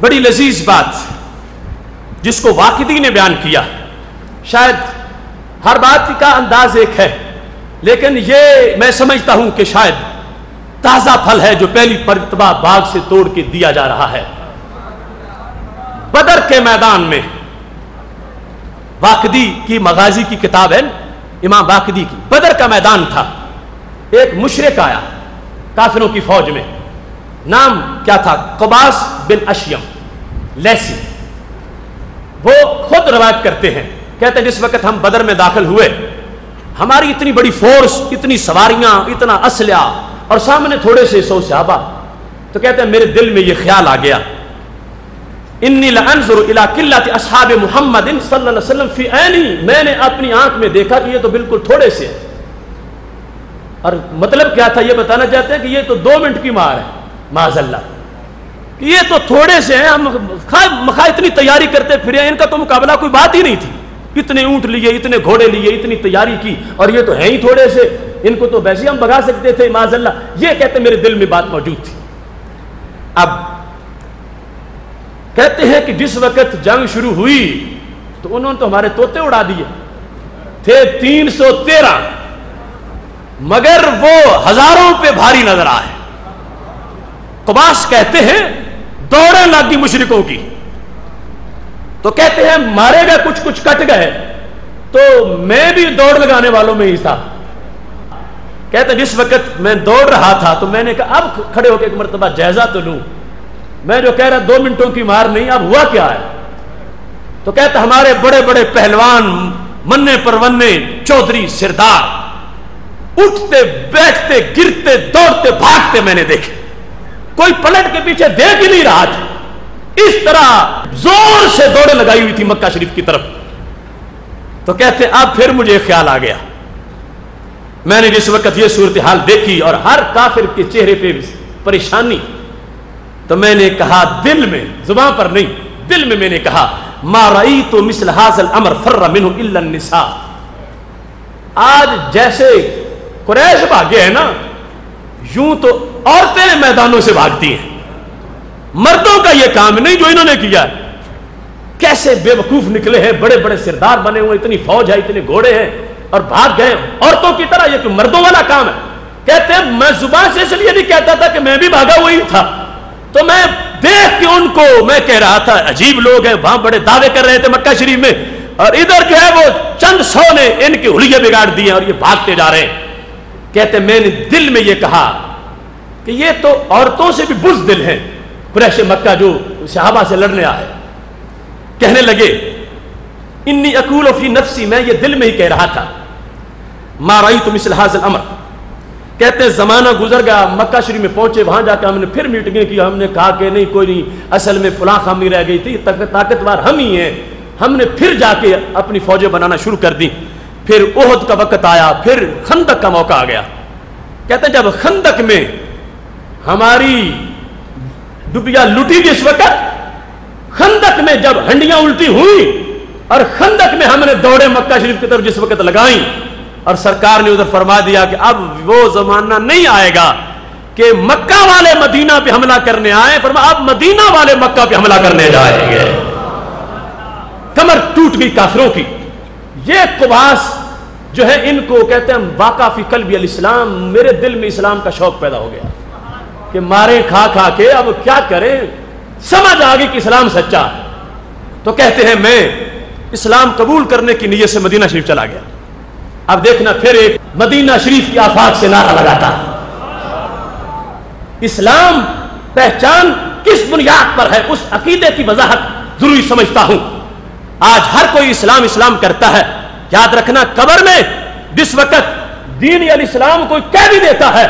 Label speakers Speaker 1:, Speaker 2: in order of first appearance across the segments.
Speaker 1: بڑی لذیذ بات جس کو واقدی نے بیان کیا. شاید ہر بات کا انداز ایک ہے، لیکن یہ میں سمجھتا ہوں کہ شاید تازہ پھل ہے جو پہلی مرتبہ باغ سے توڑ کے دیا جا رہا ہے. بدر کے میدان میں واقدی کی مغازی کی کتاب ہے، امام واقدی کی. بدر کا میدان تھا، ایک مشرک آیا کافروں کی فوج میں، نام کیا تھا؟ قباس بن اشیم لیسی. وہ خود روایت کرتے ہیں، کہتے ہیں جس وقت ہم بدر میں داخل ہوئے، ہماری اتنی بڑی فورس، اتنی سواریاں، اتنا اسلحہ اور سامنے تھوڑے سے 100 صحابہ، تو کہتے ہیں میرے دل میں یہ خیال آ گیا، انی لانظر الی قلۃ اصحاب محمد صلی اللہ علیہ وسلم فی عینی. میں نے اپنی آنکھ میں دیکھا کہ یہ تو بالکل تھوڑے سے ہیں. اور مطلب کیا تھا؟ یہ بتانا چاہتے ہیں کہ یہ تو 2 منٹ کی مار ہے، معاذ اللہ، کہ یہ تو تھوڑے سے ہیں. ہم مخا اتنی تیاری کرتے پھرے، ان کا تو مقابلہ کوئی بات ہی نہیں تھی. اتنے اونٹ لیے، اتنے گھوڑے لیے، اتنی تیاری کی، اور یہ تو ہیں ہی تھوڑے سے، ان کو تو ویسے ہم بھگا سکتے تھے، معاذ اللہ. یہ کہتے میرے دل میں بات موجود تھی. اب کہتے ہیں کہ جس وقت جنگ شروع ہوئی تو انہوں نے تو ہمارے طوطے اڑا دیے تھے. 313، مگر وہ ہزاروں پہ بھاری نظر آئے. قباس کہتے ہیں دوڑیں لگ گئی مشرکوں کی، تو کہتے ہیں مارے گئے، کچھ کٹ گئے، تو میں بھی دوڑ لگانے والوں میں ہی تھا. کہتے ہیں جس وقت میں دوڑ رہا تھا تو میں نے کہا اب کھڑے ہو کے ایک مرتبہ جائزہ تو لوں، میں جو کہہ رہا 2 منٹوں کی مار نہیں، اب ہوا کیا ہے؟ تو کہتے ہمارے بڑے بڑے پہلوان، منے پرونے، چودھری، سردار اٹھتے بیٹھتے گرتے دوڑتے بھاگتے میں نے دیکھے، کوئی پلٹ کے پیچھے دیکھ ہی نہیں رہا تھا. اس طرح زور سے دوڑیں لگائی ہوئی تھی مکہ شریف کی طرف. تو کہتے اب پھر مجھے خیال آ گیا، میں نے جس وقت یہ صورتحال دیکھی اور ہر کافر کے چہرے پہ پریشانی، تو میں نے کہا دل میں، زبان پر نہیں، دل میں نے کہا ما رأیت مثل ھذا الامر فر منه الا النساء. آج جیسے قریش بھاگے ہیں نا، یوں تو عورتیں میدانوں سے بھاگتی ہیں، مردوں کا یہ کام نہیں جو انہوں نے کیا. کیسے بے وقوف نکلے ہیں، بڑے بڑے سردار بنے ہوئے، اتنی فوج ہے، اتنے گھوڑے ہیں، اور بھاگ گئے عورتوں کی طرح. یہ تو مردوں والا کام ہے. کہتے ہیں میں زبان سے اس لیے نہیں کہتا تھا کہ میں بھی بھاگا ہوئی تھا، تو میں دیکھ کے ان کو میں کہہ رہا تھا عجیب لوگ ہیں، وہاں بڑے دعوے کر رہے تھے مکہ شریف میں، اور ادھر جو ہے وہ چند 100 نے ان کے حلیے بگاڑ دیے اور یہ بھاگتے جا رہے ہیں. کہتے میں نے دل میں یہ کہا کہ یہ تو عورتوں سے بھی بزدل ہیں قریش مکہ جو صحابہ سے لڑنے آئے. کہنے لگے انی اقول فی نفسی، میں یہ دل میں ہی کہہ رہا تھا ما رأیت مثل ھذا الامر. کہتے زمانہ گزر گیا، مکہ شریف میں پہنچے، وہاں جا کے ہم نے پھر میٹنگیں کی. ہم نے کہا کہ نہیں کوئی نہیں، اصل میں فلاں خامی رہ گئی تھی، طاقتور ہم ہی ہیں. ہم نے پھر جا کے اپنی فوجیں بنانا شروع کر دی. پھر احد کا وقت آیا، پھر خندق کا موقع آ گیا. کہتے جب خندق میں ہماری ڈبیا لٹی، جس وقت خندق میں جب ہنڈیاں الٹی ہوئی اور خندق میں ہم نے دوڑے مکہ شریف کی طرف جس وقت لگائیں، اور سرکار نے ادھر فرما دیا کہ اب وہ زمانہ نہیں آئے گا کہ مکہ والے مدینہ پہ حملہ کرنے آئے، فرمایا اب مدینہ والے مکہ پہ حملہ کرنے جائیں گے. کمر ٹوٹ گئی کافروں کی. یہ قباس جو ہے ان کو کہتے ہیں واقع فی قلبی الاسلام، میرے دل میں اسلام کا شوق پیدا ہو گیا کہ مارے کھا کھا کے اب کیا کریں، سمجھ آ گئی کہ اسلام سچا ہے. تو کہتے ہیں میں اسلام قبول کرنے کی نیت سے مدینہ شریف چلا گیا. اب دیکھنا پھر ایک مدینہ شریف کی آفاق سے نعرہ لگاتا، اسلام پہچان کس بنیاد پر ہے، اس عقیدے کی وضاحت ضروری سمجھتا ہوں. آج ہر کوئی اسلام اسلام کرتا ہے. یاد رکھنا قبر میں جس وقت دین الاسلام کوئی کہہ بھی دیتا ہے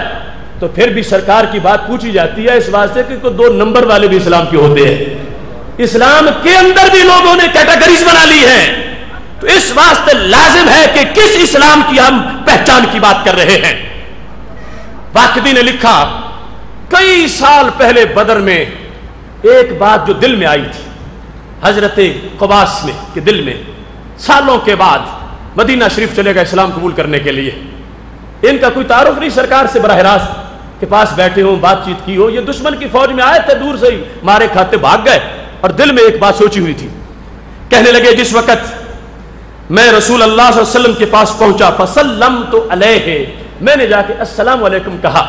Speaker 1: تو پھر بھی سرکار کی بات پوچھی جاتی ہے، اس واسطے کہ 2 نمبر والے بھی اسلام کے ہوتے ہیں. اسلام کے اندر بھی لوگوں نے کیٹیگریز بنا لی ہیں، تو اس واسطے لازم ہے کہ کس اسلام کی ہم پہچان کی بات کر رہے ہیں. واقدی نے لکھا کئی سال پہلے بدر میں ایک بات جو دل میں آئی تھی حضرت قباس میں، کہ دل میں سالوں کے بعد مدینہ شریف چلے گا اسلام قبول کرنے کے لیے. ان کا کوئی تعارف نہیں سرکار سے براہ راست کے پاس بیٹھے ہوں، بات چیت کی ہو. یہ دشمن کی فوج میں آئے تھے، دور سے ہی مارے کھاتے بھاگ گئے. اور دل میں ایک بات سوچی ہوئی تھی. کہنے لگے جس وقت میں رسول اللہ صلی اللہ علیہ وسلم کے پاس پہنچا فسلمت علیہ، میں نے جا کے السلام علیکم کہا.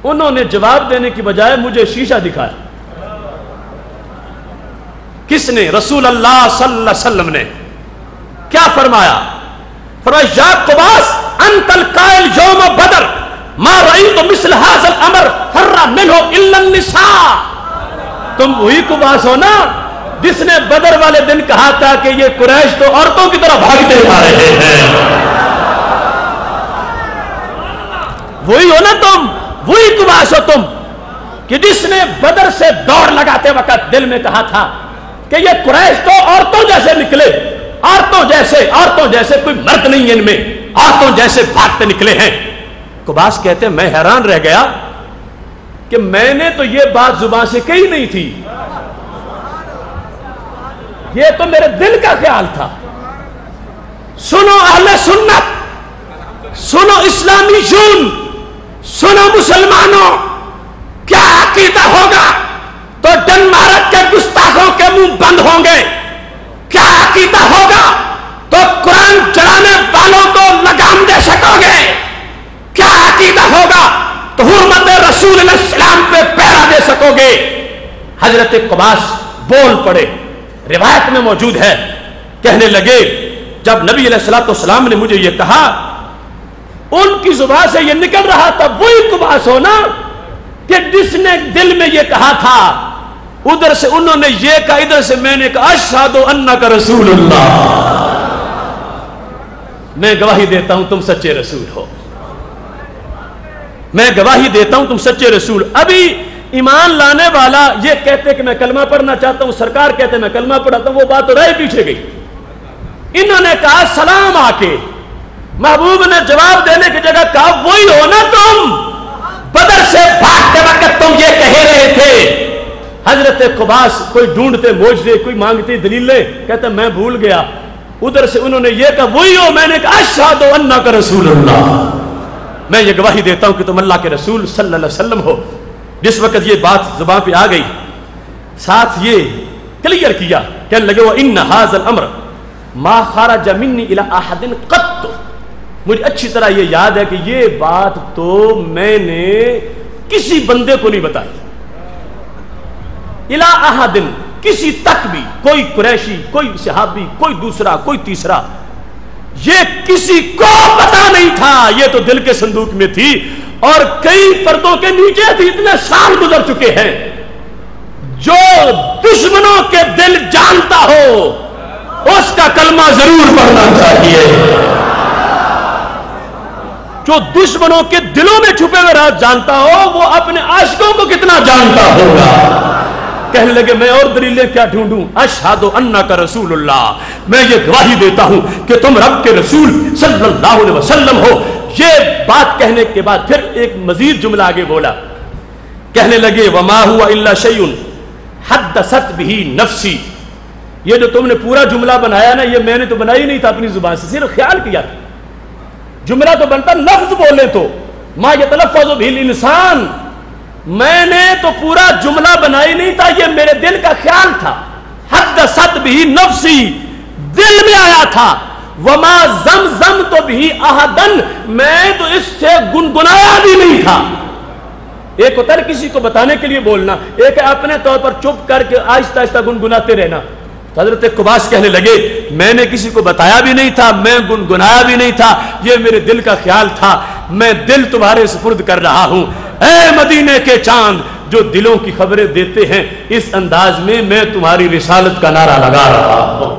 Speaker 1: انہوں نے جواب دینے کی بجائے مجھے شیشہ دکھایا. کس نے؟ رسول اللہ صلی اللہ علیہ وسلم نے. کیا فرمایا؟ فرمایا یا قباس انت القائل یوم بدر ما رأیت مثل هذا الامر فر منه الا النساء. تم وہی قباس ہو نا جس نے بدر والے دن کہا تھا کہ یہ قریش تو عورتوں کی طرح بھاگتے جا رہے ہیں. وہی ہو نا تم، وہی قباس ہو تم کہ جس نے بدر سے دوڑ لگاتے وقت دل میں کہا تھا کہ یہ قریش تو عورتوں جیسے نکلے، عورتوں جیسے کوئی مرد نہیں ہے ان میں، عورتوں جیسے بھاگتے نکلے ہیں. قباس کہتے ہیں میں حیران رہ گیا کہ میں نے تو یہ بات زبان سے کہی نہیں تھی، یہ تو میرے دل کا خیال تھا. سنو اہل سنت، سنو اسلامیون، سنو مسلمانوں، کیا عقیدہ ہوگا تو ڈنمارک کے گستاخوں کے منہ بند ہوں گے. کیا عقیدہ ہوگا تو قرآن چڑھانے والوں کو لگام دے سکو گے. کیا عقیدہ ہوگا تو حرمت رسول علیہ السلام پہ پہرا دے سکو گے. حضرت قباس بول پڑے، روایت میں موجود ہے. کہنے لگے جب نبی علیہ السلام نے مجھے یہ کہا، ان کی زبان سے یہ نکل رہا تھا وہی قباس ہونا کہ جس نے دل میں یہ کہا تھا. ادھر سے انہوں نے یہ کہا، ادھر سے میں نے کہا اشہد انک رسول اللہ، میں گواہی دیتا ہوں تم سچے رسول ہو، میں گواہی دیتا ہوں تم سچے رسول. ابھی ایمان لانے والا یہ کہتے کہ میں کلمہ پڑھنا چاہتا ہوں، سرکار کہتے میں کلمہ پڑھاتا ہوں، وہ بات تو رہے پیچھے گئی. انہوں نے کہا سلام آ کے، محبوب نے جواب دینے کی جگہ کہا وہی ہو نا تم بدر سے بھاگتے وقت تم یہ کہہ رہے تھے. حضرت قباس کوئی ڈھونڈتے معجزے، کوئی مانگتے دلیلیں، کہتے میں بھول گیا. ادھر سے انہوں نے یہ کہا وہی ہو، میں نے کہا اشہد انک رسول اللہ، میں یہ گواہی دیتا ہوں کہ تم اللہ کے رسول صلی اللہ علیہ وسلم ہو. جس وقت یہ بات زبان پہ آ گئی، ساتھ یہ کلیئر کیا، کہنے لگے وَإِنَّ هَذَا الْأَمْرَ مَا خَرَجَ مِنِّي إِلَىٰ أَحَدٍ قَطُّ. مجھے اچھی طرح یہ یاد ہے کہ یہ بات تو میں نے کسی بندے کو نہیں بتائی. اِلَىٰ أَحَدٍ، کسی تک بھی، کوئی قریشی، کوئی صحابی، کوئی دوسرا، کوئی تیسرا، یہ کسی کو پتا نہیں تھا. یہ تو دل کے صندوق میں تھی اور کئی پردوں کے نیچے تھی. اتنے سال گزر چکے ہیں. جو دشمنوں کے دل جانتا ہو اس کا کلمہ ضرور پڑھنا چاہیے. جو دشمنوں کے دلوں میں چھپے ہوئے راز جانتا ہو وہ اپنے عاشقوں کو کتنا جانتا ہوگا. کہنے لگے میں اور دلیلیں کیا ڈھونڈوں، اشہد انک رسول اللہ، میں یہ گواہی دیتا ہوں کہ تم رب کے رسول صلی اللہ علیہ وسلم ہو. یہ بات کہنے کے بعد پھر ایک مزید جملہ آگے بولا. کہنے لگے وما ہوا الا شیء حدثت به نفسی. یہ جو تم نے پورا جملہ بنایا نا، یہ میں نے تو بنائی نہیں تھا اپنی زبان سے، صرف خیال کیا تھا. جملہ تو بنتا لفظ بولے تو ما یتلفظ به الانسان، میں نے تو پورا جملہ بنائی نہیں تھا، یہ میرے دل کا خیال تھا. حدثت به نفسی، دل میں آیا تھا. وما زمزم تو بھی احدن، میں تو اس سے گنگنایا بھی نہیں تھا. ایک ہوتا ہے کسی کو بتانے کے لیے بولنا، ایک ہے اپنے طور پر چپ کر کے آہستہ آہستہ گنگناتے رہنا. حضرت قباس کہنے لگے میں نے کسی کو بتایا بھی نہیں تھا، میں گنگنایا بھی نہیں تھا، یہ میرے دل کا خیال تھا. میں دل تمہارے سپرد کر رہا ہوں. اے مدینے کے چاند جو دلوں کی خبریں دیتے ہیں، اس انداز میں میں تمہاری رسالت کا نعرہ لگا رہا ہوں.